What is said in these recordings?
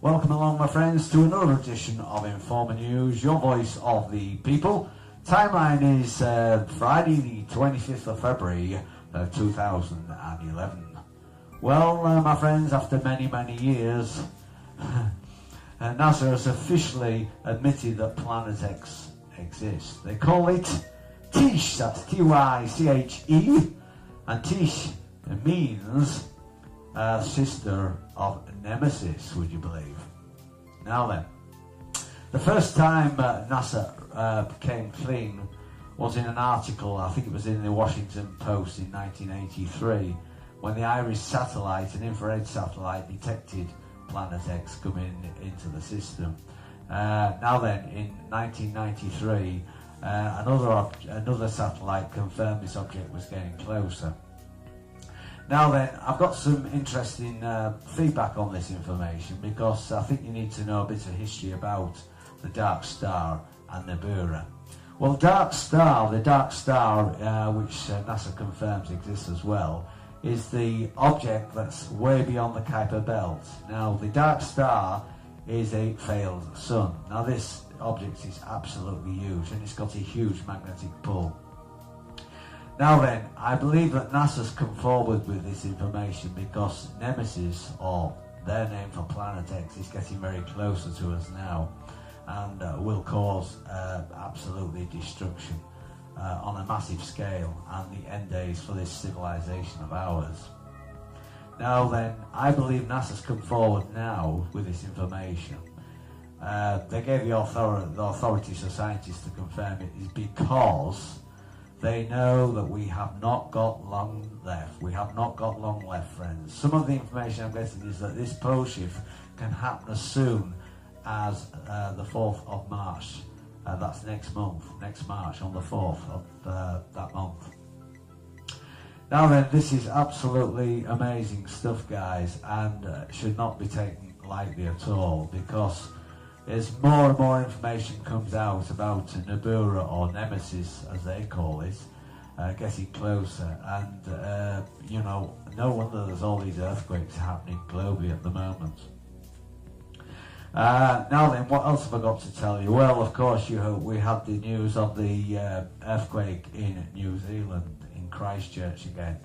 Welcome along, my friends, to another edition of Informer News, your voice of the people. Timeline is Friday the 25th of February 2011. Well, my friends, after many years, NASA has officially admitted that Planet X exists. They call it Tyche, that's T-Y-C-H-E, and Tyche means sister of Nemesis, would you believe? Now then, the first time NASA came clean was in an article, I think it was in the Washington Post in 1983, when the IRIS satellite, an infrared satellite, detected Planet X coming into the system. Now then, in 1993, another satellite confirmed this object was getting closer. Now then, I've got some interesting feedback on this information, because I think you need to know a bit of history about the dark star and NIBIRU. Well, the dark star, which NASA confirms exists as well, is the object that's way beyond the Kuiper belt. Now, the dark star is a failed sun. Now, this object is absolutely huge, and it's got a huge magnetic pull. Now then, I believe that NASA's come forward with this information because Nemesis, or their name for Planet X, is getting very closer to us now, and will cause absolutely destruction on a massive scale, and the end days for this civilization of ours. Now then, I believe NASA's come forward now with this information. They gave the authority to scientists to confirm it is because they know that we have not got long left. We have not got long left, friends. Some of the information I'm getting is that this pole shift can happen as soon as the 4th of March. That's next March, on the 4th of that month. Now then, this is absolutely amazing stuff, guys, and should not be taken lightly at all, because as more and more information comes out about NIBIRU, or Nemesis as they call it, getting closer, and you know, no wonder there's all these earthquakes happening globally at the moment. Now then, what else have I got to tell you? Well, of course, we had the news of the earthquake in New Zealand, in Christchurch again,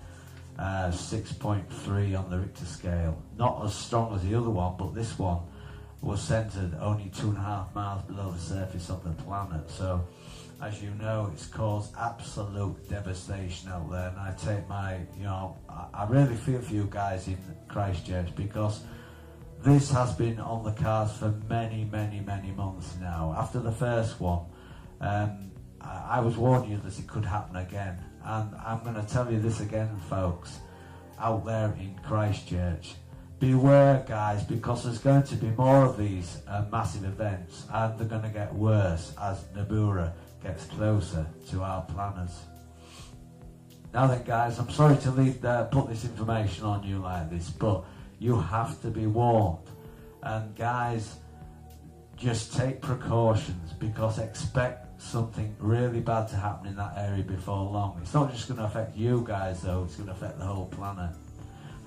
6.3 on the Richter scale. Not as strong as the other one, but this one was centered only 2.5 miles below the surface of the planet. So, as you know, it's caused absolute devastation out there, and I take my, I really feel for you guys in Christchurch, because this has been on the cards for many months now. After the first one, I was warning you that it could happen again, and I'm going to tell you this again, folks, out there in Christchurch. Beware, guys, because there's going to be more of these massive events, and they're going to get worse as NIBIRU gets closer to our planet. Now then, guys, I'm sorry to put this information on you like this, but you have to be warned. And guys, just take precautions, because expect something really bad to happen in that area before long. It's not just going to affect you guys, though, it's going to affect the whole planet.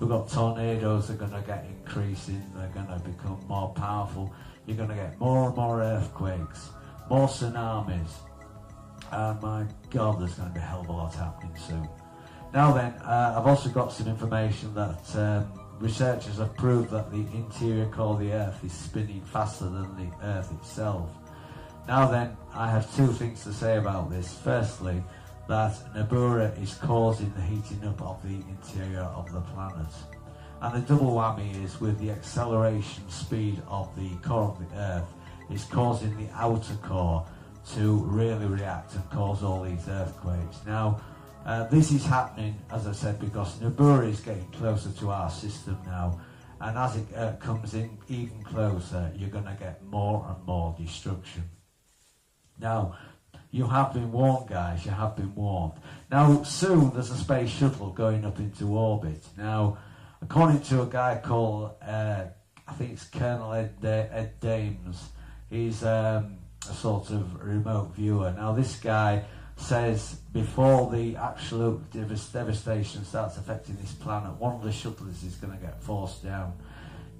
We've got tornadoes that are going to get increasing, they're going to become more powerful. You're going to get more and more earthquakes, more tsunamis, and my God, there's going to be a hell of a lot happening soon. Now then, I've also got some information that researchers have proved that the interior core of the Earth is spinning faster than the Earth itself. Now then, I have two things to say about this. Firstly, that NIBIRU is causing the heating up of the interior of the planet. And the double whammy is, with the acceleration speed of the core of the Earth, is causing the outer core to really react and cause all these earthquakes. Now, this is happening, as I said, because NIBIRU is getting closer to our system now, and as it comes in even closer, you're going to get more and more destruction. Now, you have been warned, guys, you have been warned. Now, soon there's a space shuttle going up into orbit. Now, according to a guy called, I think it's Colonel Ed Dames, he's a sort of remote viewer. Now, this guy says before the absolute devastation starts affecting this planet, one of the shuttles is going to get forced down.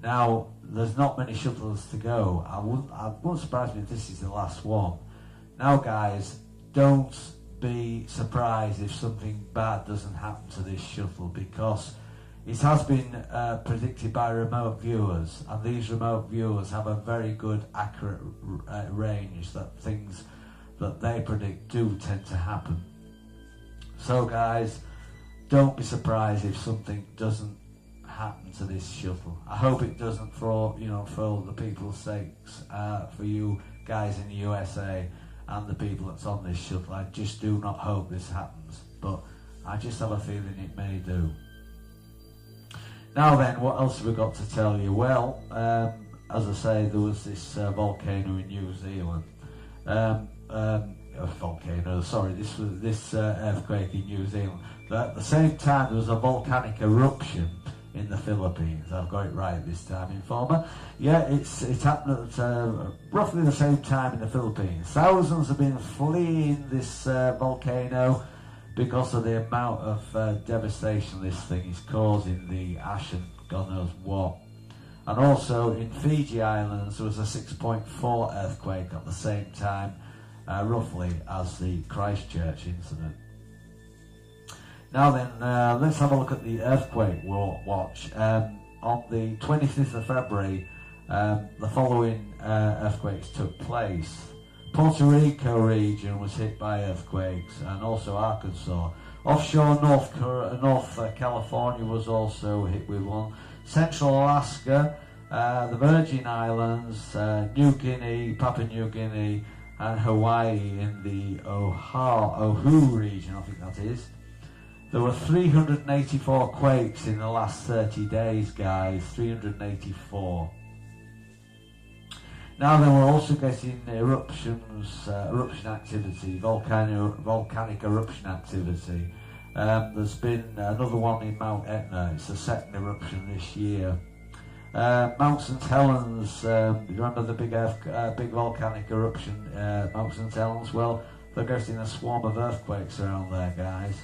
Now, there's not many shuttles to go. I wouldn't surprise me if this is the last one. Now, guys, don't be surprised if something bad doesn't happen to this shuttle, because it has been predicted by remote viewers, and these remote viewers have a very good, accurate range that things that they predict do tend to happen. So, guys, don't be surprised if something doesn't happen to this shuttle. I hope it doesn't, for the people's sakes, for you guys in the USA and the people that's on this shuttle. I just do not hope this happens, but I just have a feeling it may do. Now then, what else have we got to tell you? Well, as I say, there was this volcano in New Zealand. This earthquake in New Zealand. But at the same time, there was a volcanic eruption in the Philippines. I've got it right this time, Informer. Yeah, it happened at roughly the same time in the Philippines. Thousands have been fleeing this volcano because of the amount of devastation this thing is causing, the ash and God knows what. And also in Fiji Islands there was a 6.4 earthquake at the same time, roughly, as the Christchurch incident. Now then, let's have a look at the earthquake watch. On the 25th of February, the following earthquakes took place. Puerto Rico region was hit by earthquakes, and also Arkansas. Offshore North California was also hit with one. Central Alaska, the Virgin Islands, New Guinea, Papua New Guinea, and Hawaii in the Oahu region, I think that is. There were 384 quakes in the last 30 days, guys. 384. Now then, we're also getting eruption activity, volcanic eruption activity. There's been another one in Mount Etna. It's the second eruption this year. Mount St. Helens, remember the big volcanic eruption, Mount St. Helens? Well, they're getting a swarm of earthquakes around there, guys.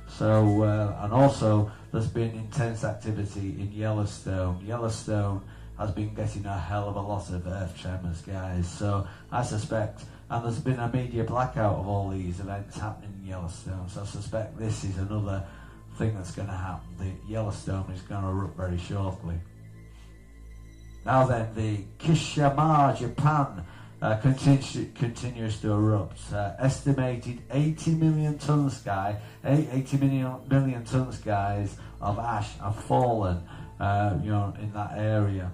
So, and also there's been intense activity in Yellowstone. Yellowstone has been getting a hell of a lot of earth tremors, guys. So I suspect, and there's been a media blackout of all these events happening in Yellowstone. So I suspect this is another thing that's going to happen. The Yellowstone is going to erupt very shortly. Now then, the Kishima, Japan, continues to erupt. Estimated 80 million tons, guys, of ash have fallen, in that area.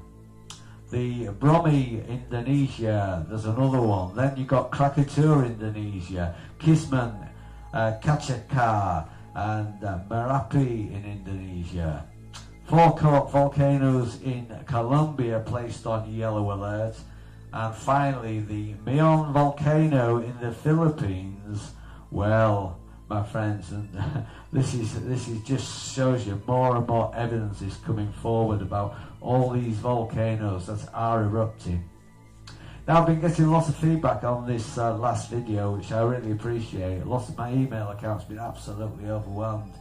The Bromi, Indonesia, there's another one. Then you've got Krakatoa, Indonesia, Kisman, Kachakar, and Merapi in Indonesia. 4 volcanoes in Colombia placed on yellow alert. And finally, the Mayon volcano in the Philippines. Well, my friends, and this is just shows you more and more evidence is coming forward about all these volcanoes that are erupting. Now, I've been getting lots of feedback on this last video, which I really appreciate. Lots of my email accounts been absolutely overwhelmed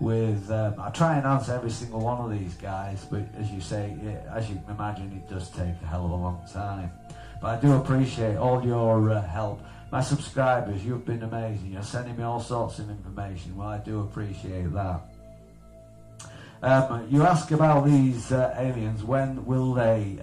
with. I try and answer every single one of these guys, but as you say, as you can imagine, it does take a hell of a long time. But I do appreciate all your help. My subscribers, you've been amazing. You're sending me all sorts of information. Well, I do appreciate that. You ask about these aliens. When will they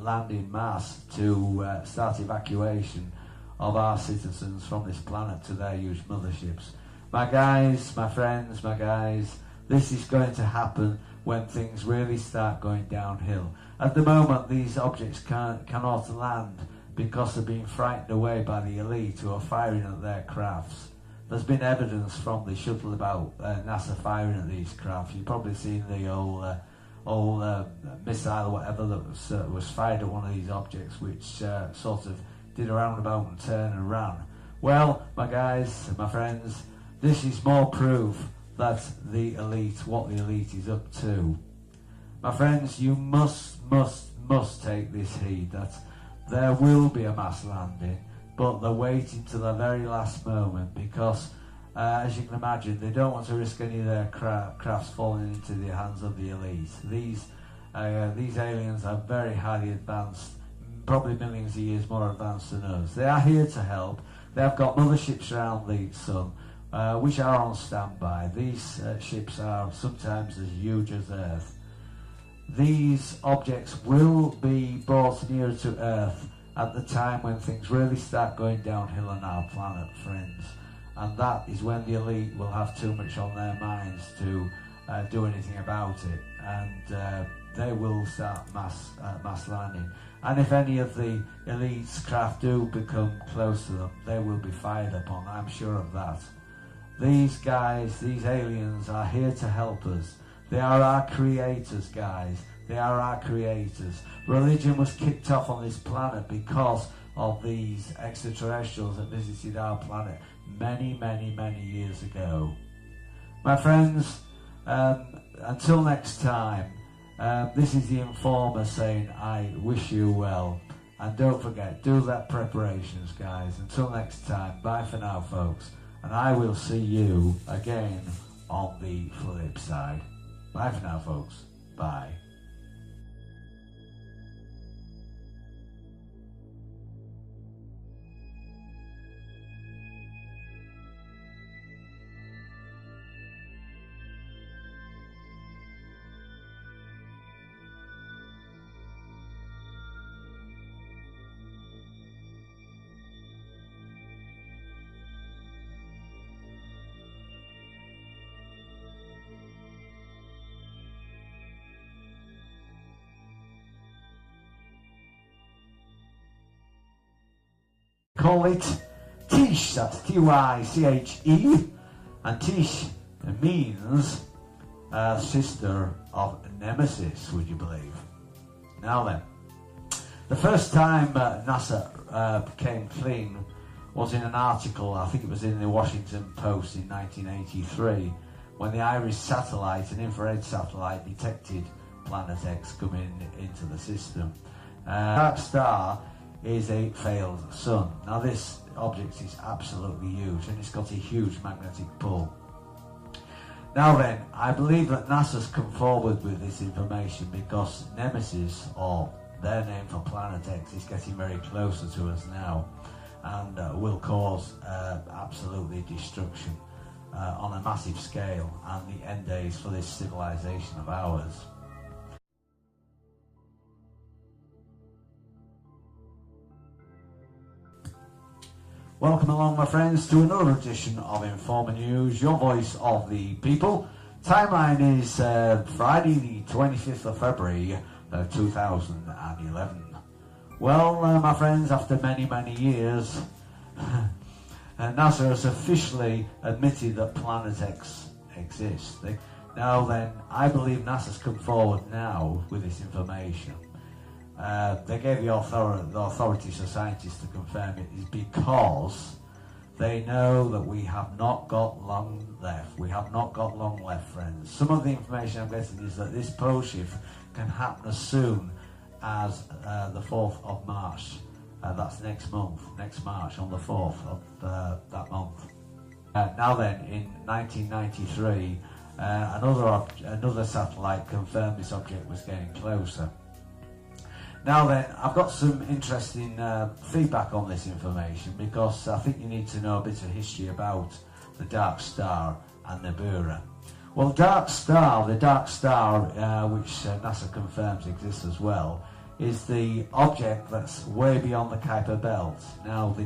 land in mass to start evacuation of our citizens from this planet to their huge motherships? My guys, my friends, my guys, this is going to happen when things really start going downhill. At the moment, these objects cannot land because they're being frightened away by the elite who are firing at their crafts. There's been evidence from the shuttle about NASA firing at these crafts. You've probably seen the old missile or whatever that was fired at one of these objects, which sort of did a roundabout and turn and ran. Well, my guys, my friends, this is more proof that what the elite is up to. My friends, you must take this heed that there will be a mass landing, but they're waiting to the very last moment because, as you can imagine, they don't want to risk any of their crafts falling into the hands of the elite. These These aliens are very highly advanced, probably millions of years more advanced than us. They are here to help. They have got motherships around the sun, which are on standby. These ships are sometimes as huge as Earth. These objects will be brought nearer to Earth at the time when things really start going downhill on our planet, friends. And that is when the elite will have too much on their minds to do anything about it. And they will start mass landing. And if any of the elite's craft do become close to them, they will be fired upon, I'm sure of that. These guys, these aliens, are here to help us. They are our creators, guys. They are our creators. Religion was kicked off on this planet because of these extraterrestrials that visited our planet many, many, many years ago. My friends, until next time, this is the Informer saying, I wish you well. And don't forget, do that preparations, guys. Until next time, bye for now, folks. And I will see you again on the flip side. Bye for now, folks. Bye. Call it Tish, that's T-Y-C-H-E, and Tish means sister of Nemesis, would you believe? Now then, the first time NASA came clean was in an article, I think it was in the Washington Post in 1983, when the IRIS satellite, an infrared satellite, detected Planet X coming into the system. Dark star is a failed sun. Now this object is absolutely huge and it's got a huge magnetic pull. Now then, I believe that NASA's come forward with this information because Nemesis, or their name for Planet X, is getting very closer to us now and will cause absolutely destruction on a massive scale and the end days for this civilization of ours. Welcome along, my friends, to another edition of Informer News, your voice of the people. Timeline is Friday the 25th of February 2011. Well, my friends, after many, many years, NASA has officially admitted that Planet X exists. Now then, I believe NASA's come forward now with this information. They gave the authority to scientists to confirm it is because they know that we have not got long left. We have not got long left, friends. Some of the information I'm getting is that this pole shift can happen as soon as the 4th of March. That's next month, next March, on the 4th of that month. Now then, in 1993, another satellite confirmed this object was getting closer. Now then, I've got some interesting feedback on this information because I think you need to know a bit of history about the dark star and NIBIRU. Well, the dark star, which NASA confirms exists as well, is the object that's way beyond the Kuiper belt. Now, the